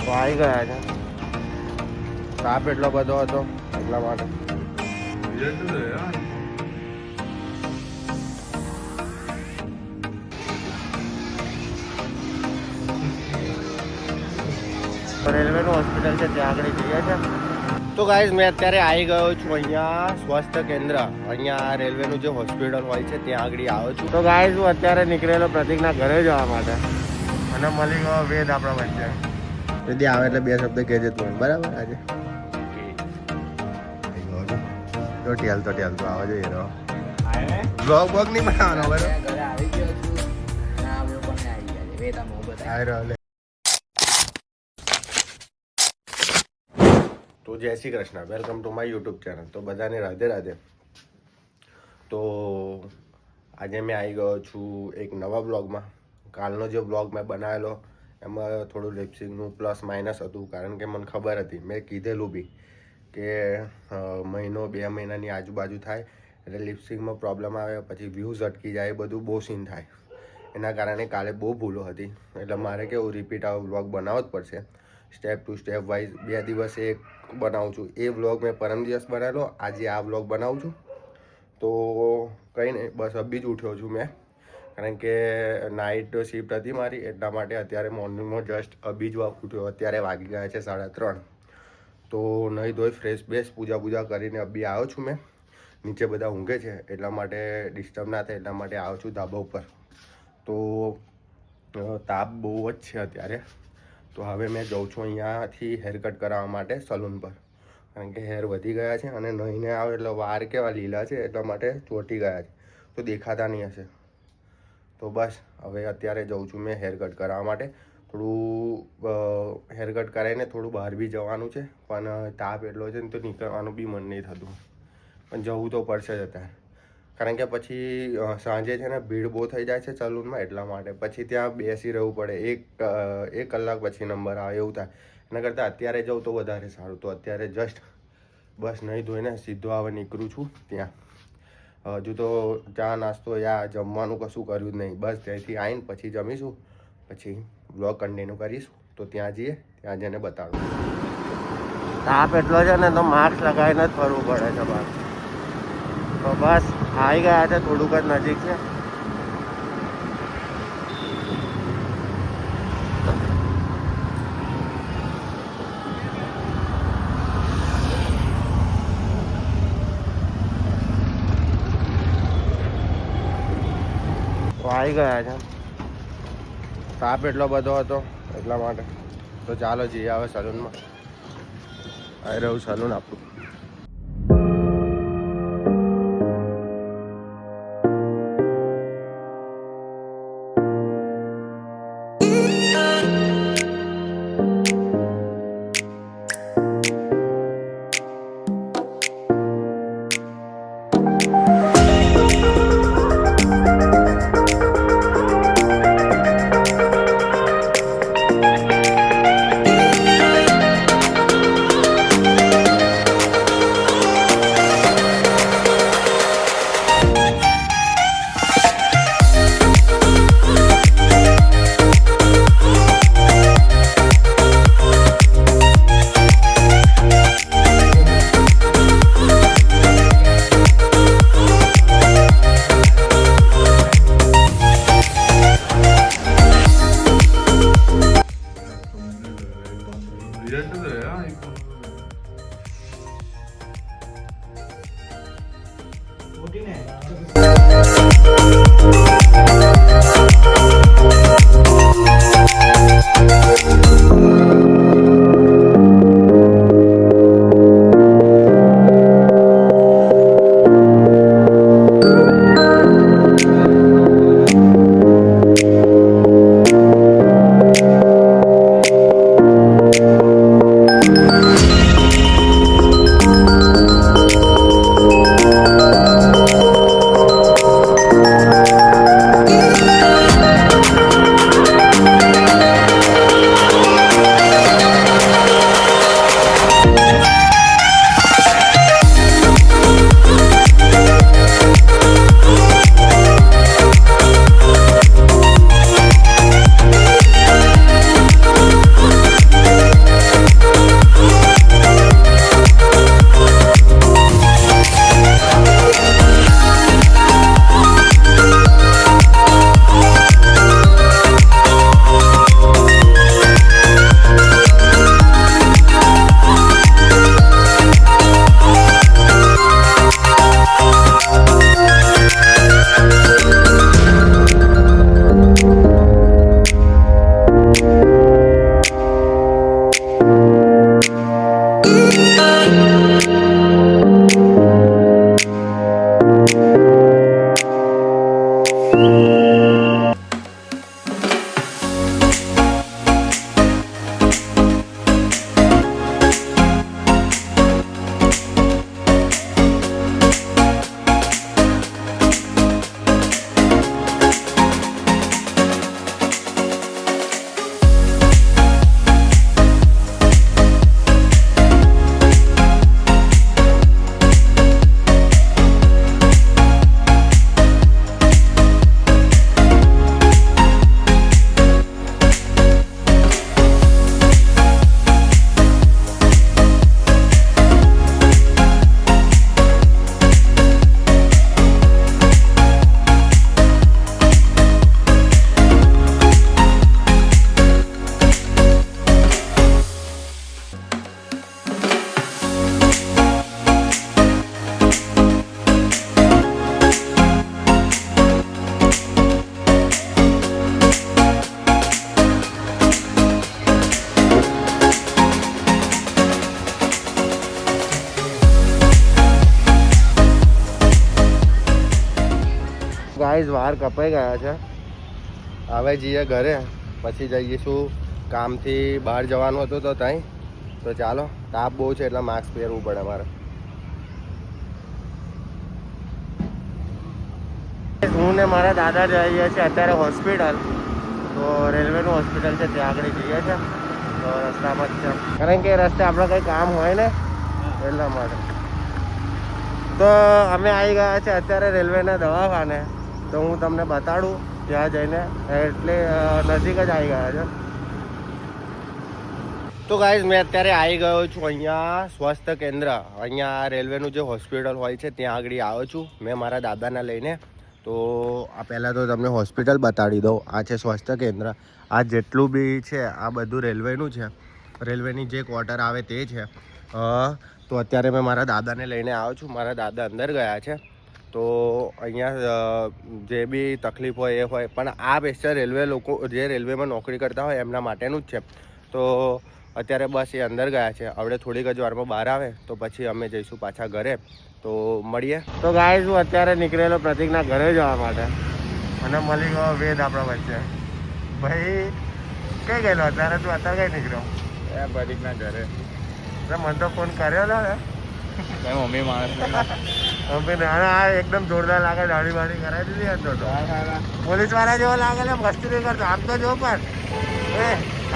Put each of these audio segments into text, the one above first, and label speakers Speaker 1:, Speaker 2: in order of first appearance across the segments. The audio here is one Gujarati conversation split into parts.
Speaker 1: તો આવી ગયા છે. તાપ એટલો બધો હતો એટલા માટે. રેલવેનું હોસ્પિટલ છે ત્યાં આગળ જઈએ છે. તો ગાઈઝ મેં અત્યારે આવી ગયો છું અહીંયા સ્વાસ્થ્ય કેન્દ્ર. અહીંયા રેલવેનું જે હોસ્પિટલ હોય છે ત્યાં આગળ આવ્યો છું. તો ગાઈઝ હું અત્યારે નીકળેલો પ્રતિકના ઘરે જવા માટે અને મળી ગયો વેદ આપણા વચ્ચે. વેદી આવે એટલે બે શબ્દ કહેજે તું બરાબર આજે. તો ટેલ તો આવે જોઈએ રહ્યો બ્લોગ બોગ નહીં બનાવવાનો બરાબર. તો જય Shri Krishna, welcome to my YouTube channel. તો બધાને રાધે રાધે. તો આજે મેં આવી ગયો છું એક નવા બ્લોગમાં. કાલનો જે બ્લોગ મેં બનાવેલો એમાં થોડું લિપસિંગનું પ્લસ માઇનસ હતું, કારણ કે મને ખબર હતી, મેં કીધેલું બી કે મહિનો 2 મહિનાની આજુબાજુ થાય એટલે લિપસિંગમાં પ્રોબ્લેમ આવે, પછી વ્યૂઝ અટકી જાય, એ બધું બહુ સીન થાય. એના કારણે કાલે બહુ ભૂલો હતી એટલે મારે કેવું રિપીટ આવો બ્લોગ બનાવવો જ પડશે. સ્ટેપ ટુ સ્ટેપ વાઇઝ 2 દિવસે એક બનાવું છું. એ બ્લોગ મેં પરમ દિવસ બનાવેલો, આજે આ બ્લોગ બનાવું છું. તો કંઈ નહીં, બસ અભી જ ઉઠ્યો છું મેં, કારણ કે નાઇટ શિફ્ટ હતી મારી, એટલા માટે અત્યારે મોર્નિંગમાં જસ્ટ અભી જ ઉઠ્યો. અત્યારે વાગી ગયા છે 3:30. તો નહીં ધોઈ ફ્રેશ બેસ પૂજા કરીને અભી આવ્યો છું મેં. નીચે બધા ઊંઘે છે એટલા માટે ડિસ્ટર્બ ના થાય એટલા માટે આવ્યો છું ધાબા ઉપર. તો તાપ બહુ જ છે અત્યારે. તો હવે મેં જાઉં છું અહીંયાથી હેર કટ કરાવવા માટે સલૂન પર, કારણ કે હેર વધી ગયા છે અને નહીંને આવે એટલે વાર કેવા લીલા છે એટલા માટે ચોંટી ગયા છે, તો દેખાતા નહીં હશે. તો બસ હવે અત્યારે જાઉં છું મેં હેર કટ કરાવવા માટે. થોડું હેર કટ કરાવીને થોડું બહાર બી જવાનું છે, પણ તાપ એટલો છે ને તો નીકળવાનું બી મન નહીં થતું, પણ જવું તો પડશે જ અત્યારે, કારણ કે પછી સાંજે છે ને ભીડ બહુ થઈ જાય છે સલૂનમાં, એટલા માટે પછી ત્યાં બેસી રહેવું પડે. એક કલાક પછી નંબર આવે એવું થાય. એના કરતાં અત્યારે જાઉં તો વધારે સારું. તો અત્યારે જસ્ટ બસ નહીં ધોઈને સીધો આવે નીકળું છું ત્યાં. હજુ તો ચા નાસ્તો યા જમવાનું કશું કર્યું જ નહીં, બસ ત્યાંથી આવીને પછી જમીશું, પછી બ્લોગ કન્ટિન્યુ કરીશું. તો ત્યાં જઈએ, ત્યાં જઈને બતાવું. તાપ એટલો છે ને તો માસ્ક લગાવીને જ ફરવું પડે છે બહાર. તો બસ આવી ગયા છે, થોડુંક જ નજીક છે. તો આવી ગયા છે. તાપ એટલો બધો હતો એટલા માટે. તો ચાલો જઈએ હવે સલૂનમાં. આવી રહ્યું સલૂન આપણું. ગાઈઝ વાર કપાઈ ગયા છે. હવે જઈએ ઘરે, પછી જઈશું કામથી બહાર જવાનું હતું તો ત્યાં. તો ચાલો, તાપ બહુ છે એટલે માસ્ક પહેરવું પડે મારે. હું ને મારા દાદા જઈએ છીએ અત્યારે હોસ્પિટલ. તો રેલવેનું હોસ્પિટલ છે ત્યાં આગળ જઈએ છીએ. તો રસ્તામાં જ છે, કારણ કે રસ્તે આપણે કંઈ કામ હોય ને એટલા માટે. તો અમે આવી ગયા છે અત્યારે રેલવેના દવાખાને. તો હું તમને બતાડું ત્યાં જઈને, એટલે નજીક જ આવી ગયા છે. તો ગાઈઝ મેં અત્યારે આવી ગયો છું અહીંયા સ્વાસ્થ્ય કેન્દ્ર. અહીંયા રેલવેનું જે હોસ્પિટલ હોય છે ત્યાં આગળ આવ્યો છું મેં મારા દાદાને લઈને. તો આ પહેલાં તો તમને હોસ્પિટલ બતાડી દઉં. આ છે સ્વાસ્થ્ય કેન્દ્ર. આ જેટલું બી છે આ બધું રેલવેનું છે. રેલવેની જે ક્વાર્ટર આવે તે છે. તો અત્યારે મેં મારા દાદાને લઈને આવ્યો છું. મારા દાદા અંદર ગયા છે. તો અહીંયા જે બી તકલીફ હોય એ હોય, પણ આ સ્પેશિયલ રેલવે લોકો જે રેલવેમાં નોકરી કરતા હોય એમના માટેનું જ છે. તો અત્યારે બસ એ અંદર ગયા છે. હવે થોડીક જ વારમાં બહાર આવે તો પછી અમે જઈશું પાછા ઘરે. તો મળીએ. તો ગાઈઝ હું અત્યારે નીકળેલો પ્રતિકના ઘરે જવા માટે, અને મળી ગયો વેદ આપણા વચ્ચે. ભાઈ કઈ ગયેલો અત્યારે? તું અત્યારે કઈ નીકળ્યો?
Speaker 2: પ્રતિકના ઘરે.
Speaker 1: મને તો ફોન કર્યો ને
Speaker 2: મમ્મી માણસ
Speaker 1: મમ્મી ના એકદમ જોરદાર લાગે. દાઢી વાળી કરાવી દીધી હતો તો પોલીસ વાળા જેવો લાગે ને, મસ્તી નહીં કરતો. આમ તો જો પણ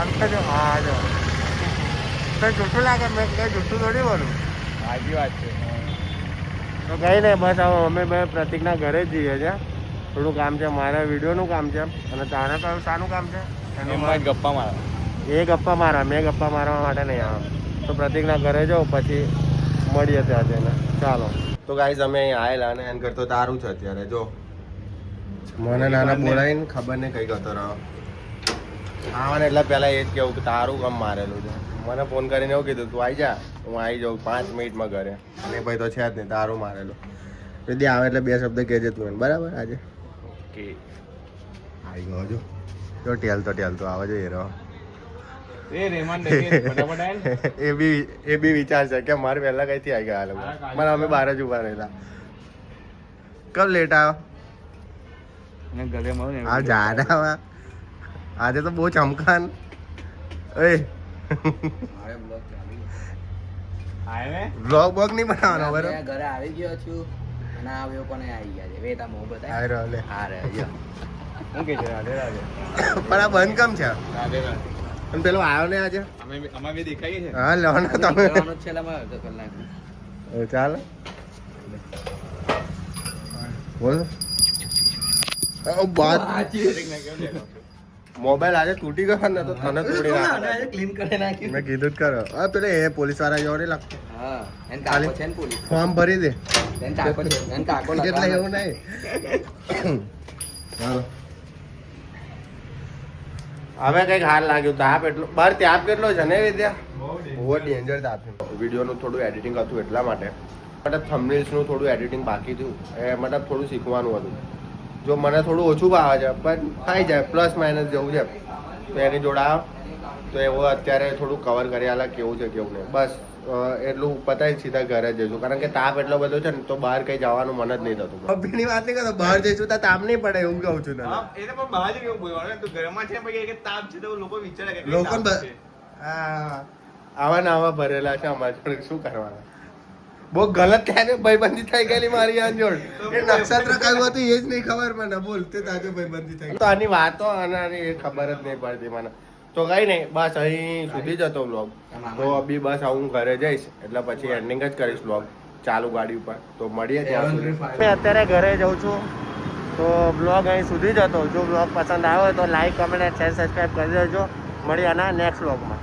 Speaker 1: આમ તો જો. હા જો તો જૂઠું લાગે. મેં કઈ જૂઠું થોડી બોલું.
Speaker 2: સાચી વાત છે.
Speaker 1: તો કઈ નહીં, બસ હવે અમે બે પ્રતિકના ઘરે જ જઈએ છીએ. થોડું કામ છે મારે, વિડીયોનું કામ છે. અને તારે તો શાનું કામ છે?
Speaker 2: એમાં ગપ્પા મારા.
Speaker 1: એ ગપ્પા મારા, મેં ગપ્પા મારવા માટે નહીં આવ્યો. તો પ્રતિકના ઘરે જાઉં પછી મળીએ ત્યાં જઈને. ચાલો. તો ગાઈઝ અમે અહીં આવેલા અને એમ કરતો તારું છે અત્યારે. જો મને નાના બોલાવીને ખબર નહીં કઈ ગતો રહ્યો. આવવાને એટલે પહેલાં એ જ કેવું કે તારું કામ મારેલું છે. મને ફોન કરીને એવું કીધું તું આવી જા, હું આવી જાઉં 5 મિનિટમાં ઘરે. અને ભાઈ તો છે જ નહીં, તારું મારેલું. દીદી આવે એટલે 2 શબ્દ કહેજે તું એને, બરાબર? આજે
Speaker 2: ઓકે
Speaker 1: આવી ગયો. જો ટેલતો આવે છે એ રહ્યો.
Speaker 2: એ રેમાન ફટાફટ
Speaker 1: એ બી વિચાર છે કે મારે પહેલા કઈથી આવી ગયા લોકો, મને અમે બહાર જ ઉભા રહેલા. કબ લેટ આવ્યો?
Speaker 2: ગલે મળું
Speaker 1: આ જાડા આજે તો બહુ ચમકાન. બ્લોગ બોગ નહીં બનાવવાનો બરોબર.
Speaker 3: ઘરે આવી ગયો છું અને આવ્યો કોને આવી ગયા છે વેતા મો બતાય.
Speaker 1: આ રહ્યો લે.
Speaker 3: હા રે જો
Speaker 2: હું કે છે રાધે રાધે.
Speaker 1: પણ આ બંધ કેમ છે?
Speaker 2: રાધે રાધે.
Speaker 1: અને પેલો આવ્યો ને આજે?
Speaker 2: અમે બી દેખાઈએ છે.
Speaker 1: હા લો ને તમે.
Speaker 3: કરવાનું છે લમાં અડધો કલાક.
Speaker 1: ચાલ બોલ. બાત મોબાઈલ આજે તૂટી ગયો ને તો તને તોડી નાખ્યો.
Speaker 3: ક્લીન કરી નાખ્યું.
Speaker 1: મેં કીધું જ કરો. હા પેલે એ પોલીસ વાળા જેવો નહીં લાગતો.
Speaker 3: હા એન કાકો છે ને પોલીસ.
Speaker 1: ફોર્મ ભરી દે.
Speaker 3: એન કાકો છે. એન કાકો
Speaker 1: એટલે એવું નહીં. ચાલો હવે કઈક હાર લાગ્યું. તાપ એટલો બહાર તાપ કેટલો છે ને વિદ્યા? બહુ ડેન્જર તાપ છે. વિડીયોનું થોડું એડિટિંગ હતું એટલા માટે. મતલબ થંબનેલ્સનું થોડું એડિટિંગ બાકી થયું. એ મતલબ થોડું શીખવાનું હતું. જો મને થોડું ઓછું ભાવે છે પણ થઈ જાય, પ્લસ માઇનસ જેવું છે. તો એની જોડે આવ તો એવું અત્યારે થોડું કવર કરી આલા કેવું છે કેવું નહીં. બસ એટલું પતાવી સીધા ઘરે જઈશું, કારણ કે તાપ એટલો બધો છે ને તો બહાર કઈ જવાનું મન જ નહીં થતું. અભિની વાત નહીં કરતો, બહાર જઈશું તો તાપ નહીં પડે એવું કહું છું.
Speaker 2: એને પણ બહાર જ કેવું બોલવાનું, તું ઘરમાં છે પછી કે તાપ છે તો લોકો વિચારે કે
Speaker 1: લોકો આવા ને આવા ભરેલા છે અમારા જોડે, શું કરવાના? બહુ ગલત ક્યારે ભાઈબંધી થઈ ગયેલી મારી આ જોડ. એ નક્ષત્ર કયું હતું એ જ નહીં ખબર મને. બોલ તે તાજો ભાઈબંધી થઈ. તો આની વાતો અને આની એ ખબર જ નહીં પડતી મને. તો કઈ નહીં, બસ અહીં સુધી જ હતો વ્લોગ. તો અભી બસ હું ઘરે જઈશ એટલે પછી એન્ડિંગ જ કરીશ વ્લોગ ચાલુ ગાડી ઉપર. તો મળીએ ત્યાં સુધી. મેં અત્યારે ઘરે જાઉં છું. તો બ્લોગ અહીં સુધી જ હતો. જો બ્લોગ પસંદ આવ્યો તો લાઈક, કમેન્ટ અને શેર, સબસ્ક્રાઈબ કરી દેજો. મળીએ આના નેક્સ્ટ વ્લોગમાં.